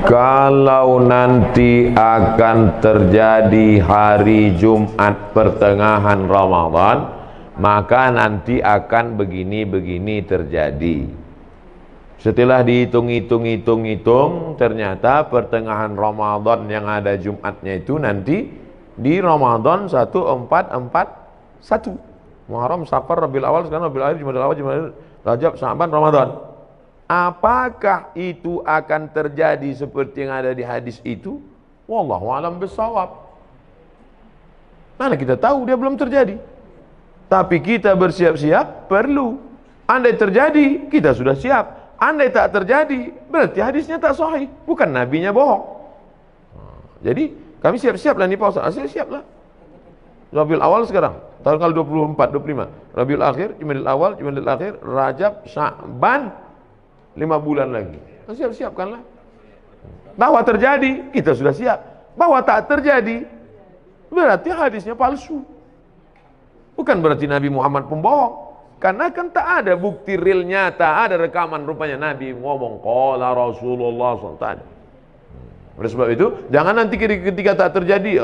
Kalau nanti akan terjadi hari Jumat pertengahan Ramadan, maka nanti akan begini-begini terjadi. Setelah dihitung-hitung, ternyata pertengahan Ramadan yang ada Jumatnya itu nanti di Ramadan 1441. Muharram, Safar, Rabiul Awal, sekarang Rabiul Akhir, Jumadil Awal, Jumadil, Rajab, Sya'ban, Ramadan. Apakah itu akan terjadi seperti yang ada di hadis itu? Wallahu a'lam bishawab. Mana kita tahu, dia belum terjadi. Tapi kita bersiap-siap perlu. Andai terjadi, kita sudah siap. Andai tak terjadi, berarti hadisnya tak sahih, bukan nabinya bohong. Jadi kami siap-siap lah nih Pak Ustaz. Siap lah. Rabiul Awal sekarang, tahun kalau 24, 25. Rabiul Akhir, Jumadil Awal, Jumadil Akhir, Rajab, Sya'ban, 5 bulan lagi. Siap-siapkanlah. Bahwa terjadi, kita sudah siap. Bahwa tak terjadi, berarti hadisnya palsu. Bukan berarti Nabi Muhammad pembohong. Karena kan tak ada bukti real nyata, ada rekaman rupanya Nabi ngomong qala Rasulullah SAW. Oleh sebab itu, jangan nanti ketika tak terjadi,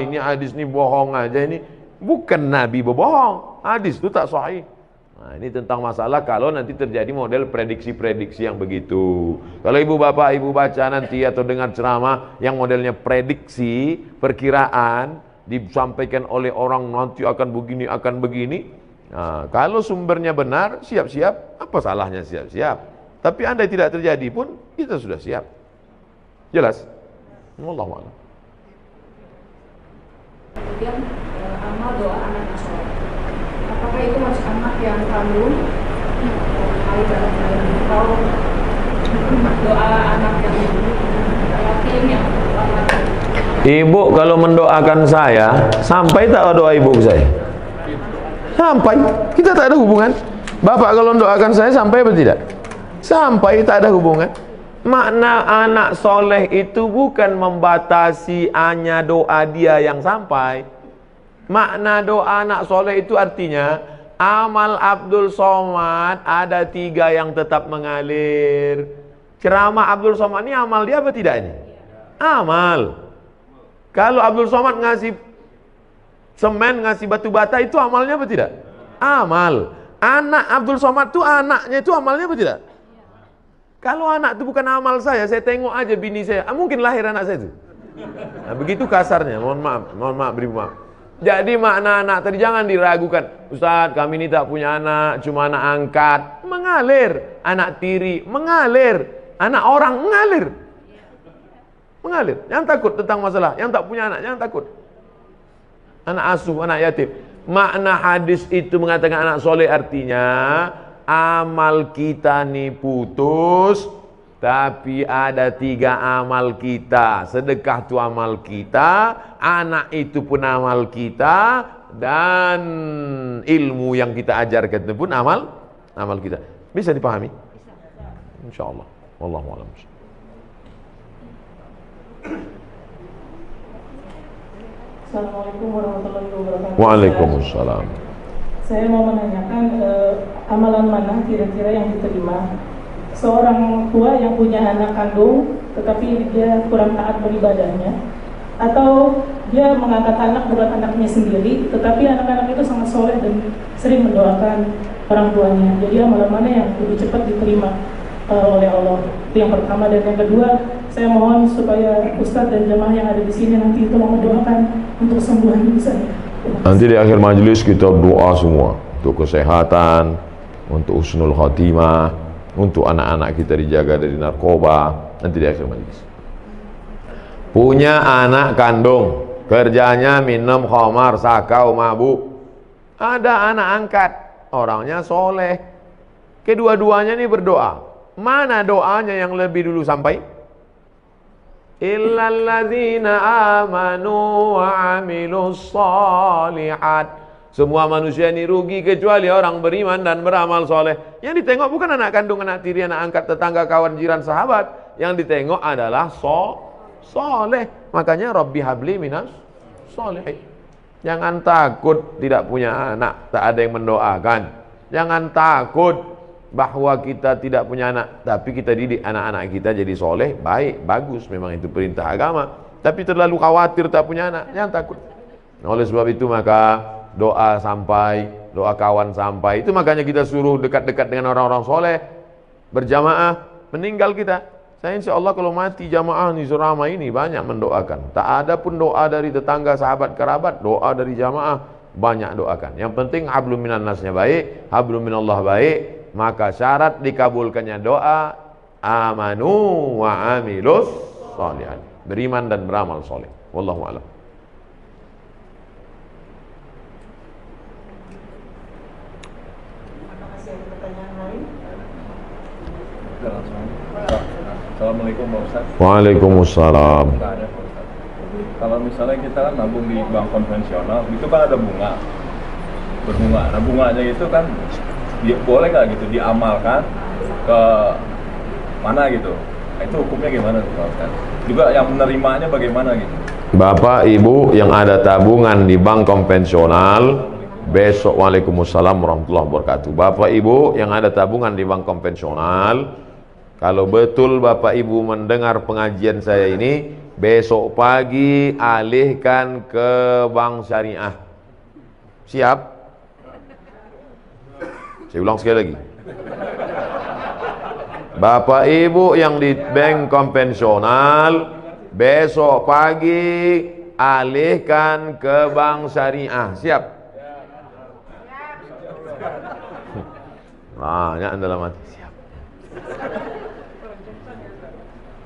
ini hadis ini bohong aja ini. Bukan Nabi berbohong, hadis itu tak sahih. Nah, ini tentang masalah kalau nanti terjadi model prediksi-prediksi yang begitu. Kalau ibu bapak ibu baca nanti atau dengar ceramah yang modelnya prediksi, perkiraan, disampaikan oleh orang nanti akan begini. Nah, kalau sumbernya benar, siap-siap, apa salahnya siap-siap? Tapi andai tidak terjadi pun, kita sudah siap. Jelas? Wallahu a'lam. Kemudian amal doa anak yang soleh. Apakah itu masih anak yang kandung? Atau doa anak yang yatim yang Ibu kalau mendoakan saya, sampai tak doa ibu saya? Sampai, kita tak ada hubungan. Bapak kalau mendoakan saya sampai apa tidak? Sampai, tak ada hubungan. Makna anak soleh itu bukan membatasi hanya doa dia yang sampai. Makna doa anak soleh itu artinya amal Abdul Somad ada 3 yang tetap mengalir. Ceramah Abdul Somad ini amal dia apa tidak ini? Amal. Kalau Abdul Somad ngasih semen, ngasih batu bata, itu amalnya apa tidak? Amal. Anak Abdul Somad itu anaknya itu amalnya apa tidak? Kalau anak itu bukan amal saya tengok aja bini saya, mungkin lahir anak saya itu. Nah, begitu kasarnya, mohon maaf, beri maaf. Jadi makna anak tadi jangan diragukan. Ustaz, kami ini tak punya anak, cuma anak angkat. Mengalir. Anak tiri, mengalir. Anak orang, mengalir. Mengalir. Jangan takut tentang masalah. Yang tak punya anak, jangan takut. Anak asuh, anak yatim. Makna hadis itu mengatakan anak soleh artinya amal kita nih putus, tapi ada 3 amal kita. Sedekah itu amal kita, anak itu pun amal kita, dan ilmu yang kita ajarkan itu pun amal kita. Bisa dipahami? Insyaallah. Wallahu a'lam. Assalamualaikum warahmatullahi wabarakatuh. Waalaikumsalam. Saya mau menanyakan amalan mana kira-kira yang diterima seorang tua yang punya anak kandung tetapi dia kurang taat beribadahnya, atau dia mengangkat anak bukan anaknya sendiri tetapi anak-anak itu sangat soleh dan sering mendoakan orang tuanya. Jadi amalan mana yang lebih cepat diterima oleh Allah? Itu yang pertama. Dan yang kedua, saya mohon supaya Ustadz dan jemaah yang ada di sini nanti tolong mendoakan untuk kesembuhan ibu saya. Nanti di akhir majelis kita doa semua untuk kesehatan, untuk husnul khatimah, untuk anak-anak kita dijaga dari narkoba. Nanti di akhir majelis. Punya anak kandung, kerjanya minum khamar, sakau, mabuk. Ada anak angkat, orangnya soleh. Kedua-duanya ini berdoa. Mana doanya yang lebih dulu sampai? Illalladzina amanu wa amilus shalihat. Semua manusia ini rugi kecuali orang beriman dan beramal soleh. Yang ditengok bukan anak kandung, anak tiri, anak angkat, tetangga, kawan, jiran, sahabat. Yang ditengok adalah soleh. Makanya Rabbi habli minas soleh. Jangan takut tidak punya anak, tak ada yang mendoakan. Jangan takut bahwa kita tidak punya anak, tapi kita didik anak-anak kita jadi soleh, baik, bagus, memang itu perintah agama. Tapi terlalu khawatir tak punya anak, jangan takut. Oleh sebab itu maka doa sampai, doa kawan sampai. Itu makanya kita suruh dekat-dekat dengan orang-orang soleh, berjamaah, meninggal kita. Saya insya Allah kalau mati jamaah di Surama ini banyak mendoakan. Tak ada pun doa dari tetangga, sahabat, kerabat, doa dari jamaah banyak doakan. Yang penting hablum minan nasnya baik, hablum minallah baik. Maka syarat dikabulkannya doa amanu wa amilus sholihan, beriman dan beramal soleh. Wallahu a'lam. Assalamualaikum Pak Ustaz. Waalaikumsalam. Kalau misalnya kita kan nabung di bank konvensional, itu kan ada bunga, berbunga. Nah bunganya itu kan boleh nggak gitu diamalkan ke mana gitu? Nah, itu hukumnya gimana tuh Pak Ustaz? Juga yang menerimanya bagaimana gitu? Bapak Ibu yang ada tabungan di bank konvensional besok, waalaikumsalam warahmatullahi wabarakatuh. Bapak Ibu yang ada tabungan di bank konvensional, kalau betul Bapak Ibu mendengar pengajian saya ini, besok pagi alihkan ke bank syariah. Siap? Saya ulang sekali lagi. Bapak Ibu yang di bank konvensional, besok pagi alihkan ke bank syariah. Siap? Banyak dalam hati. Siap.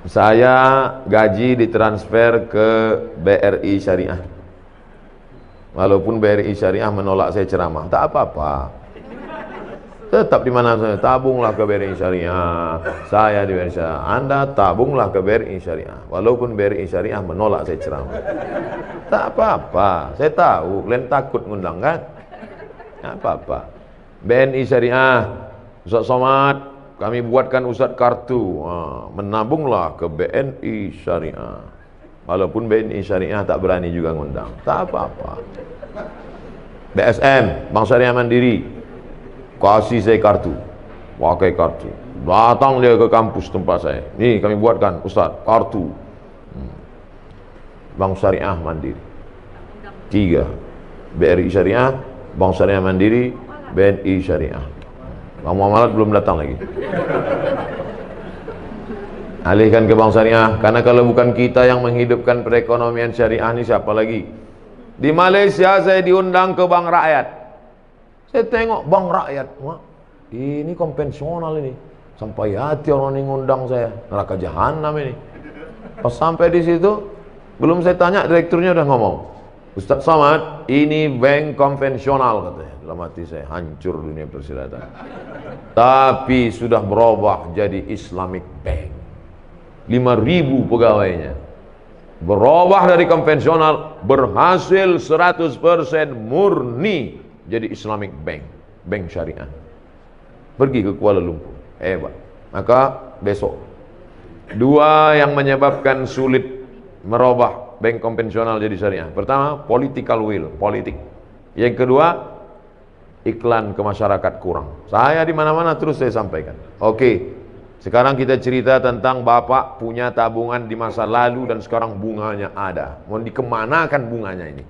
Saya gaji ditransfer ke BRI Syariah. Walaupun BRI Syariah menolak saya ceramah, tak apa-apa. Tetap di mana saya, tabunglah ke BRI Syariah. Saya di BRI Syariah. Anda tabunglah ke BRI Syariah. Walaupun BRI Syariah menolak saya ceramah. Tak apa-apa. Saya tahu, kalian takut ngundang kan? Tak apa-apa. BNI Syariah, Ustaz Somad, kami buatkan Ustaz kartu, menabunglah ke BNI Syariah. Walaupun BNI Syariah tak berani juga ngundang, tak apa-apa. BSM, Bank Syariah Mandiri, kasih saya kartu, pakai kartu. Datang dia ke kampus tempat saya, nih kami buatkan Ustaz kartu Bank Syariah Mandiri. 3, BRI Syariah, Bank Syariah Mandiri, BNI Syariah. Bang Muamalat belum datang lagi. Alihkan ke bank syariah, karena kalau bukan kita yang menghidupkan perekonomian syariah ini siapa lagi? Di Malaysia saya diundang ke bank rakyat. Saya tengok bank rakyat, wah, ini konvensional ini. Sampai hati orang ini ngundang saya, neraka jahanam ini. Pas sampai di situ, belum saya tanya, direkturnya udah ngomong, Ustaz Somad, ini bank konvensional katanya. Dalam hati saya, hancur dunia persilatan. Tapi sudah berubah jadi Islamic Bank. 5.000 pegawainya. Berubah dari konvensional, berhasil 100% murni jadi Islamic Bank, bank syariah. Pergi ke Kuala Lumpur, hebat. Maka besok, 2 yang menyebabkan sulit merubah bank konvensional jadi syariah. Pertama, political will, politik. Yang kedua, iklan ke masyarakat kurang. Saya di mana-mana terus saya sampaikan. Oke, sekarang kita cerita tentang Bapak punya tabungan di masa lalu dan sekarang bunganya ada. Mau dikemanakan bunganya ini?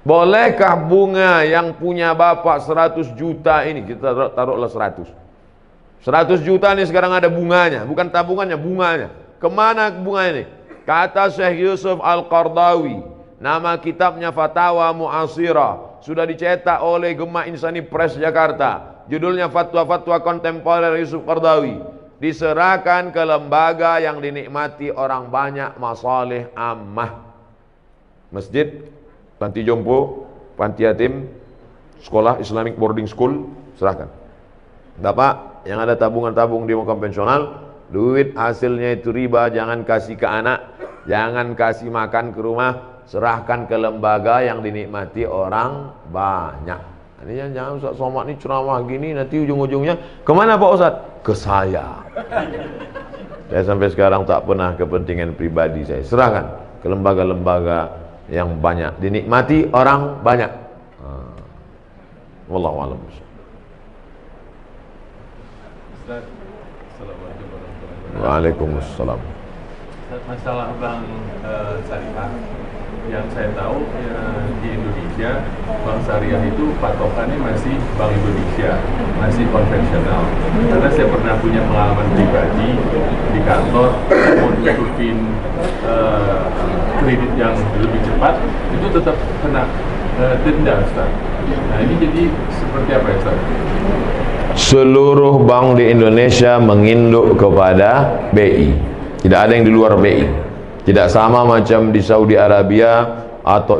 Bolehkah bunga yang punya Bapak 100 juta ini, kita taruhlah 100 juta ini sekarang ada bunganya, bukan tabungannya, bunganya. Kemana bunga ini? Kata Syekh Yusuf Al-Qardawi, nama kitabnya Fatawa Mu'asirah, sudah dicetak oleh Gema Insani Press Jakarta. Judulnya Fatwa-Fatwa Kontemporer Yusuf Qardawi. Diserahkan ke lembaga yang dinikmati orang banyak, masalih ammah. Masjid, panti jompo, panti yatim, sekolah Islamic boarding school, serahkan. Bapak yang ada tabungan-tabung di konvensional, duit hasilnya itu riba, jangan kasih ke anak, jangan kasih makan ke rumah, serahkan ke lembaga yang dinikmati orang banyak. Ini jangan Ustaz Somad ini ceramah gini, nanti ujung-ujungnya kemana Pak Ustaz? Ke saya. Saya sampai sekarang tak pernah kepentingan pribadi saya, serahkan ke lembaga-lembaga yang banyak dinikmati orang banyak. Wallahu a'lam. Ustaz, Assalamualaikum warahmatullahi wabarakatuh. Waalaikumsalam. Masalah bank syariah yang saya tahu di Indonesia, bank syariah itu patokannya masih Bank Indonesia, masih konvensional. Karena saya pernah punya pengalaman pribadi di kantor, mau nutupin kredit yang lebih cepat, itu tetap kena denda, Ustaz. Nah ini jadi seperti apa ya, Ustaz? Seluruh bank di Indonesia menginduk kepada BI. Tidak ada yang di luar BI. Tidak sama macam di Saudi Arabia atau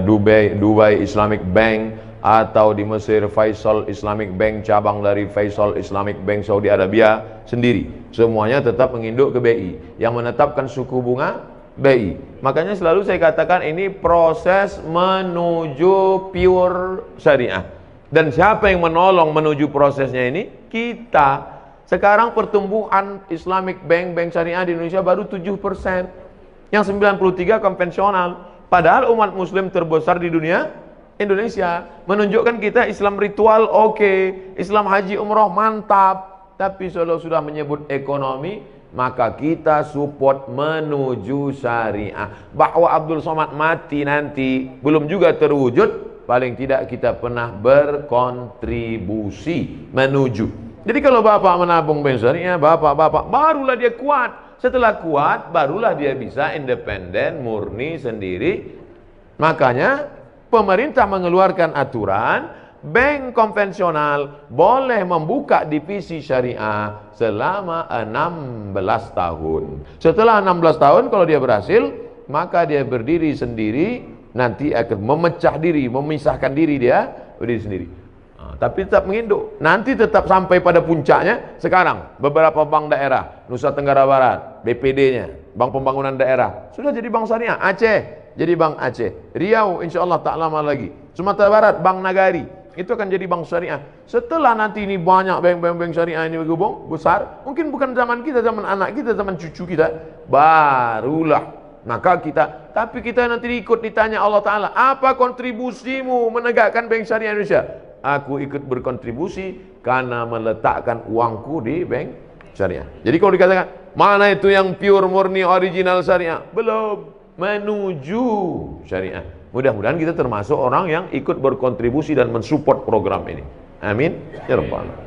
Dubai Islamic Bank, atau di Mesir Faisal Islamic Bank, cabang dari Faisal Islamic Bank Saudi Arabia sendiri. Semuanya tetap menginduk ke BI. Yang menetapkan suku bunga BI. Makanya selalu saya katakan ini proses menuju pure syariah. Dan siapa yang menolong menuju prosesnya ini? Kita. Sekarang pertumbuhan Islamic Bank syariah di Indonesia baru 7%. Yang 93 konvensional. Padahal umat muslim terbesar di dunia Indonesia. Menunjukkan kita Islam ritual oke, Islam haji umroh mantap. Tapi kalau sudah menyebut ekonomi, maka kita support menuju syariah. Bahwa Abdul Somad mati nanti belum juga terwujud, paling tidak kita pernah berkontribusi menuju. Jadi kalau bapak menabung bank syariah, bapak barulah dia kuat. Setelah kuat, barulah dia bisa independen, murni sendiri. Makanya pemerintah mengeluarkan aturan, bank konvensional boleh membuka divisi syariah selama 16 tahun. Setelah 16 tahun kalau dia berhasil, maka dia berdiri sendiri, nanti akan memecah diri, memisahkan diri dia, berdiri sendiri. Tapi tetap menginduk. Nanti tetap sampai pada puncaknya. Sekarang beberapa bank daerah Nusa Tenggara Barat, BPD-nya, Bank Pembangunan Daerah, sudah jadi bank syariah. Aceh jadi bank Aceh. Riau insya Allah tak lama lagi. Sumatera Barat Bank Nagari itu akan jadi bank syariah. Setelah nanti ini banyak bank syariah ini bergabung besar, mungkin bukan zaman kita, zaman anak kita, zaman cucu kita, barulah maka kita. Tapi kita nanti ikut ditanya Allah Ta'ala, apa kontribusimu menegakkan bank syariah Indonesia? Aku ikut berkontribusi karena meletakkan uangku di bank syariah. Jadi kalau dikatakan mana itu yang pure murni original syariah, belum, menuju syariah. Mudah-mudahan kita termasuk orang yang ikut berkontribusi dan mensupport program ini. Amin ya rabbal alamin.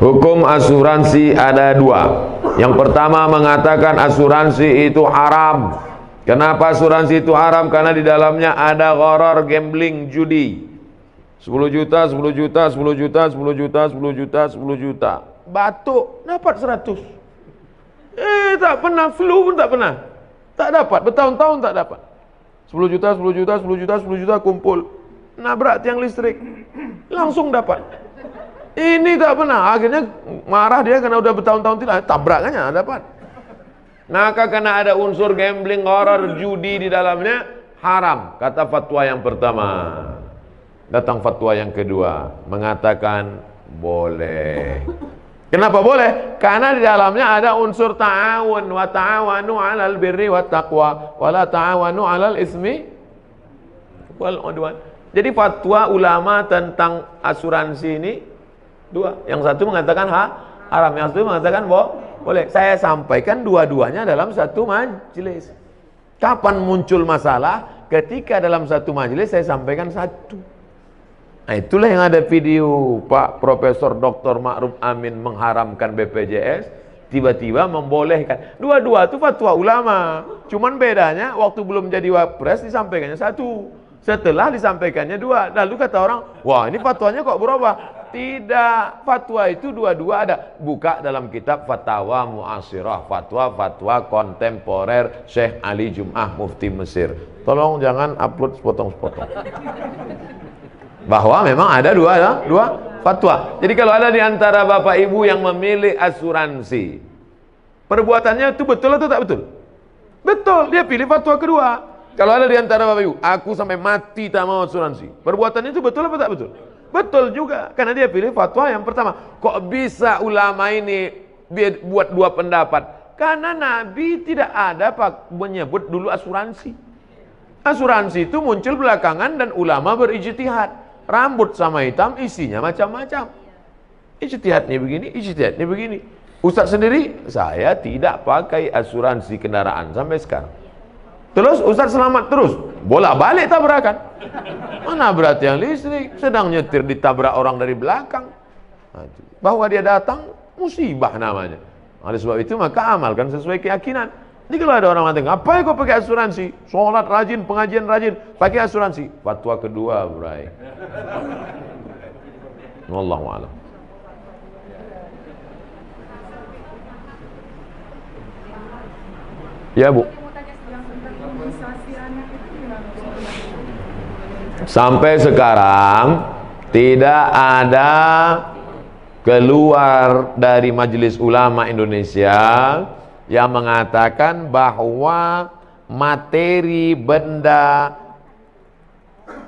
Hukum asuransi ada dua. Yang pertama mengatakan asuransi itu haram. Kenapa asuransi itu haram? Karena di dalamnya ada gharar, gambling, judi. 10 juta, 10 juta, 10 juta, 10 juta, 10 juta, 10 juta. Batuk dapat 100. Tak pernah, flu pun tak pernah. Tak dapat, bertahun-tahun tak dapat. 10 juta, 10 juta, 10 juta, 10 juta kumpul. Nabrak tiang listrik. Langsung dapat. Ini tak pernah, akhirnya marah dia karena udah bertahun-tahun tidak, tabrakannya dapat. Maka karena ada unsur gambling, horror, judi di dalamnya, haram. Kata fatwa yang pertama. Datang fatwa yang kedua, mengatakan boleh. Kenapa boleh? Karena di dalamnya ada unsur ta'awun, wa ta'awanu 'alal birri wat taqwa, wa la ta'awanu 'alal ismi wal 'udwan. Jadi fatwa ulama tentang asuransi ini dua, yang satu mengatakan haram, yang satu mengatakan boleh. Saya sampaikan dua-duanya dalam satu majelis. Kapan muncul masalah? Ketika dalam satu majelis saya sampaikan satu. Nah itulah yang ada video Pak Profesor Dr. Ma'ruf Amin mengharamkan BPJS, tiba-tiba membolehkan. Dua-dua itu fatwa ulama. Cuman bedanya waktu belum jadi wapres disampaikannya satu, setelah disampaikannya dua. Lalu kata orang, wah ini fatwanya kok berubah? Tidak, fatwa itu dua-dua ada. Buka dalam kitab Fatwa Mu'asirah, fatwa-fatwa kontemporer Syekh Ali Jum'ah Mufti Mesir. Tolong jangan upload sepotong-sepotong. Bahwa memang ada dua fatwa. Jadi kalau ada di antara bapak ibu yang memilih asuransi, perbuatannya itu betul atau tak betul? Betul, dia pilih fatwa kedua. Kalau ada di antara bapak ibu, aku sampai mati tak mau asuransi, perbuatannya itu betul atau tak betul? Betul juga, karena dia pilih fatwa yang pertama. Kok bisa ulama ini buat dua pendapat? Karena Nabi tidak ada menyebut dulu asuransi. Asuransi itu muncul belakangan dan ulama berijtihad. Rambut sama hitam isinya macam-macam. Ijtihadnya begini, ijtihadnya begini. Ustaz sendiri, saya tidak pakai asuransi kendaraan sampai sekarang. Terus Ustaz selamat terus, bolak-balik tabrakan. Mana berat yang listrik, sedang nyetir ditabrak orang dari belakang. Bahwa dia datang, musibah namanya. Oleh sebab itu maka amalkan sesuai keyakinan. Ini kalau ada orang mengatakan, apa kau pakai asuransi? Sholat rajin, pengajian rajin, pakai asuransi. Fatwa kedua, bray. Wallahu a'lam. Ya Bu. Sampai sekarang tidak ada keluar dari Majelis Ulama Indonesia yang mengatakan bahwa materi benda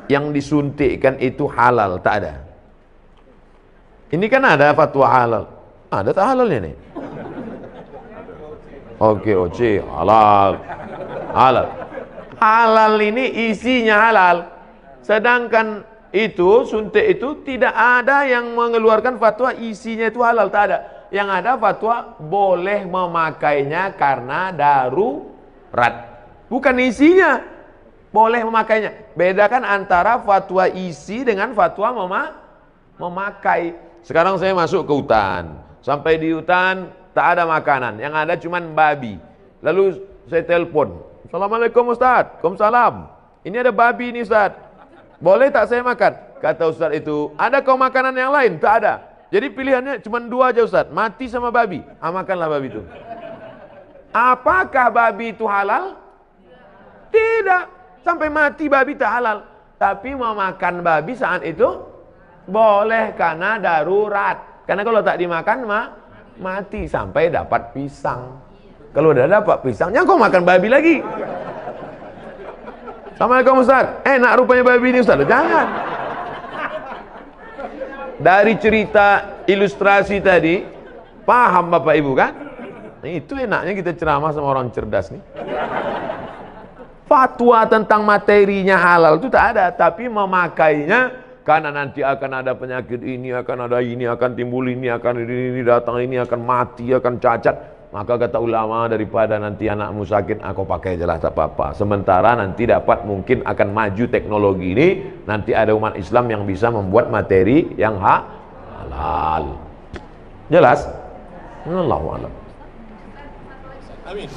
yang disuntikkan itu halal, tak ada. Ini kan ada fatwa halal. Ada tak halalnya nih? Oke, halal. Halal. Halal ini isinya halal. Sedangkan itu, suntik itu tidak ada yang mengeluarkan fatwa isinya itu halal, tak ada. Yang ada fatwa boleh memakainya karena darurat. Bukan isinya. Boleh memakainya. Bedakan antara fatwa isi dengan fatwa memakai. Sekarang saya masuk ke hutan. Sampai di hutan tak ada makanan, yang ada cuman babi. Lalu saya telepon, Assalamualaikum Ustaz. Waalaikumsalam. Ini ada babi ini Ustaz. Boleh tak saya makan? Kata Ustaz itu, ada kau makanan yang lain? Tak ada. Jadi pilihannya cuma dua aja Ustaz, mati sama babi. Makanlah babi itu. Apakah babi itu halal? Tidak. Sampai mati babi tak halal. Tapi memakan babi saat itu boleh karena darurat. Karena kalau tak dimakan mati sampai dapat pisang. Kalau udah dapat pisangnya kau makan babi lagi. Assalamualaikum Ustaz. Enak rupanya babi ini Ustaz. Jangan. Dari cerita ilustrasi tadi, paham Bapak Ibu kan? Itu enaknya kita ceramah sama orang cerdas nih. Fatwa tentang materinya halal itu tak ada, tapi memakainya karena nanti akan ada penyakit ini, akan ada ini, akan timbul ini, akan ini datang ini, akan mati, akan cacat. Maka kata ulama, daripada nanti anakmu sakit, aku pakai jelas tak apa-apa. Sementara nanti dapat mungkin akan maju teknologi ini, nanti ada umat Islam yang bisa membuat materi yang halal. Jelas? Allahu a'lam. Amin.